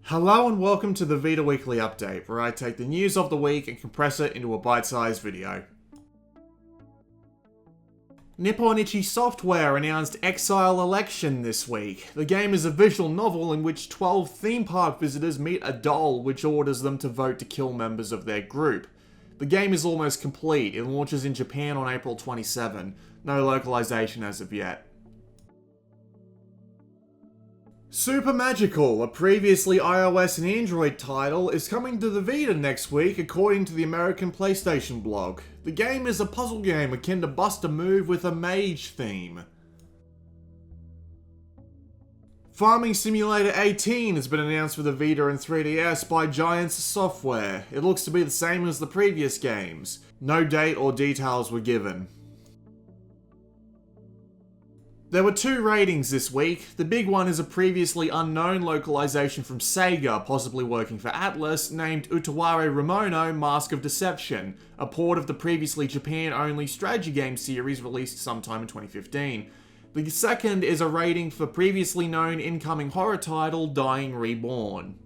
Hello and welcome to the Vita Weekly Update, where I take the news of the week and compress it into a bite-sized video. Nippon Ichi Software announced Exile Election this week. The game is a visual novel in which 12 theme park visitors meet a doll which orders them to vote to kill members of their group. The game is almost complete. It launches in Japan on April 27. No localization as of yet. Supermagical, a previously iOS and Android title, is coming to the Vita next week according to the American PlayStation blog. The game is a puzzle game akin to Bust a Move with a mage theme. Farming Simulator 18 has been announced for the Vita and 3DS by Giants Software. It looks to be the same as the previous games. No date or details were given. There were two ratings this week. The big one is a previously unknown localization from SEGA, possibly working for Atlus, named Utawarerumono Mask of Deception, a port of the previously Japan-only strategy game series released sometime in 2015. The second is a rating for previously known incoming horror title Dying Reborn.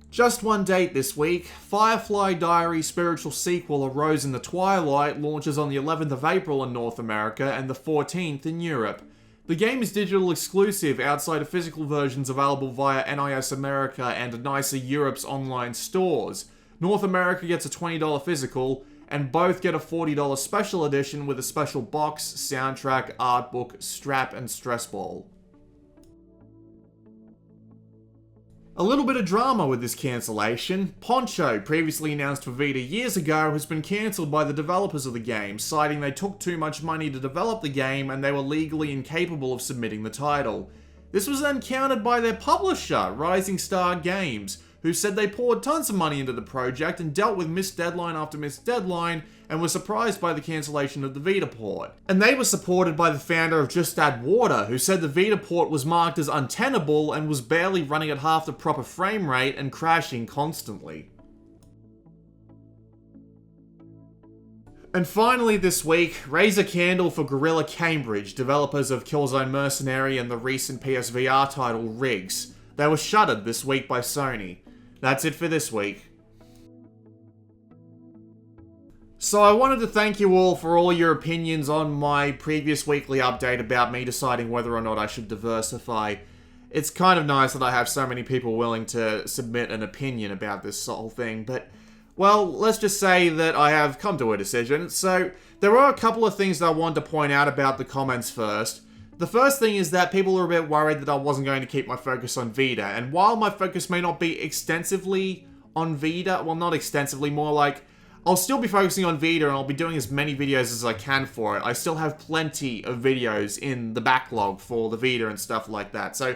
Just one date this week, Firefly Diary spiritual sequel A Rose in the Twilight launches on the 11th of April in North America and the 14th in Europe. The game is digital exclusive outside of physical versions available via NIS America and Nicer Europe's online stores. North America gets a $20 physical, and both get a $40 special edition with a special box, soundtrack, art book, strap, and stress ball. A little bit of drama with this cancellation. Poncho, previously announced for Vita years ago, has been cancelled by the developers of the game, citing they took too much money to develop the game and they were legally incapable of submitting the title. This was then countered by their publisher, Rising Star Games, who said they poured tons of money into the project and dealt with missed deadline after missed deadline and were surprised by the cancellation of the Vita port. And they were supported by the founder of Just Add Water, who said the Vita port was marked as untenable and was barely running at half the proper frame rate and crashing constantly. And finally this week, raise a candle for Guerrilla Cambridge, developers of Killzone Mercenary and the recent PSVR title Riggs. They were shuttered this week by Sony. That's it for this week. So I wanted to thank you all for all your opinions on my previous weekly update about me deciding whether or not I should diversify. It's kind of nice that I have so many people willing to submit an opinion about this whole thing, but, well, let's just say that I have come to a decision. So there are a couple of things that I wanted to point out about the comments first. The first thing is that people are a bit worried that I wasn't going to keep my focus on Vita, and while my focus may not be extensively on Vita, well, not extensively, more like I'll still be focusing on Vita and I'll be doing as many videos as I can for it. I still have plenty of videos in the backlog for the Vita and stuff like that. So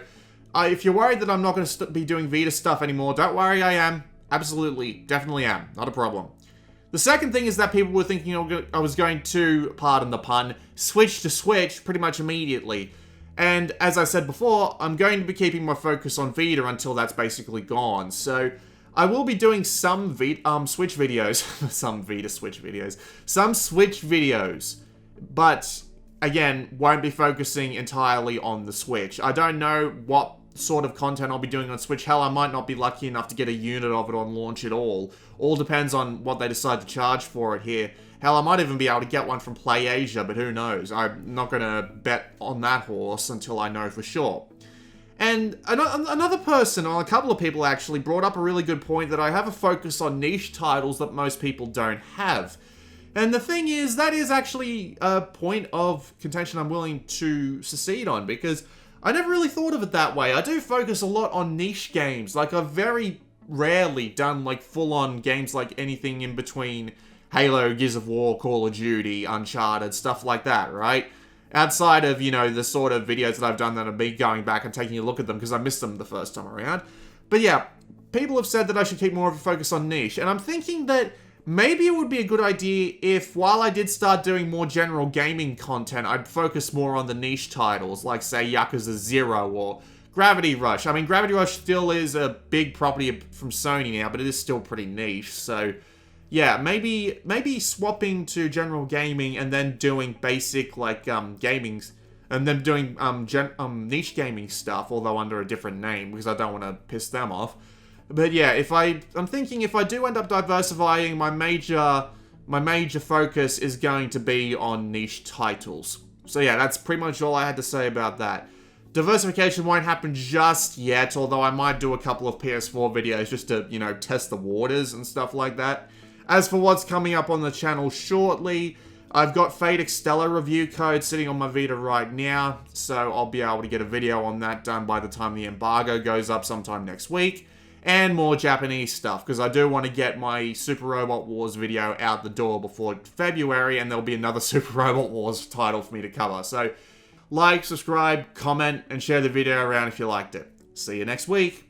if you're worried that I'm not going to be doing Vita stuff anymore, don't worry, I am. Absolutely, definitely am. Not a problem. The second thing is that people were thinking I was going to, pardon the pun, switch to Switch pretty much immediately. And as I said before, I'm going to be keeping my focus on Vita until that's basically gone. So I will be doing some Switch videos, some Switch videos, but again, won't be focusing entirely on the Switch. I don't know what sort of content I'll be doing on Switch. Hell, I might not be lucky enough to get a unit of it on launch at all. All depends on what they decide to charge for it here. Hell, I might even be able to get one from PlayAsia, but who knows? I'm not going to bet on that horse until I know for sure. And another person, or a couple of people actually, brought up a really good point that I have a focus on niche titles that most people don't have. And the thing is, that is actually a point of contention I'm willing to secede on, because I never really thought of it that way. I do focus a lot on niche games. Like, I've very rarely done, like, full-on games like anything in between Halo, Gears of War, Call of Duty, Uncharted, stuff like that, right? Outside of, you know, the sort of videos that I've done that I've been going back and taking a look at them because I missed them the first time around. But yeah, people have said that I should keep more of a focus on niche, and I'm thinking that maybe it would be a good idea if, while I did start doing more general gaming content, I'd focus more on the niche titles, like, say, Yakuza 0 or Gravity Rush. I mean, Gravity Rush still is a big property from Sony now, but it is still pretty niche, so yeah, maybe swapping to general gaming and then doing basic, like, gaming And them doing niche gaming stuff, although under a different name, because I don't want to piss them off. But yeah, I'm thinking if I do end up diversifying, my major focus is going to be on niche titles. So yeah, that's pretty much all I had to say about that. Diversification won't happen just yet, although I might do a couple of PS4 videos just to, you know, test the waters and stuff like that. As for what's coming up on the channel shortly, I've got Fate Extella review code sitting on my Vita right now, so I'll be able to get a video on that done by the time the embargo goes up sometime next week. And more Japanese stuff, because I do want to get my Super Robot Wars video out the door before February, and there'll be another Super Robot Wars title for me to cover. So, like, subscribe, comment, and share the video around if you liked it. See you next week.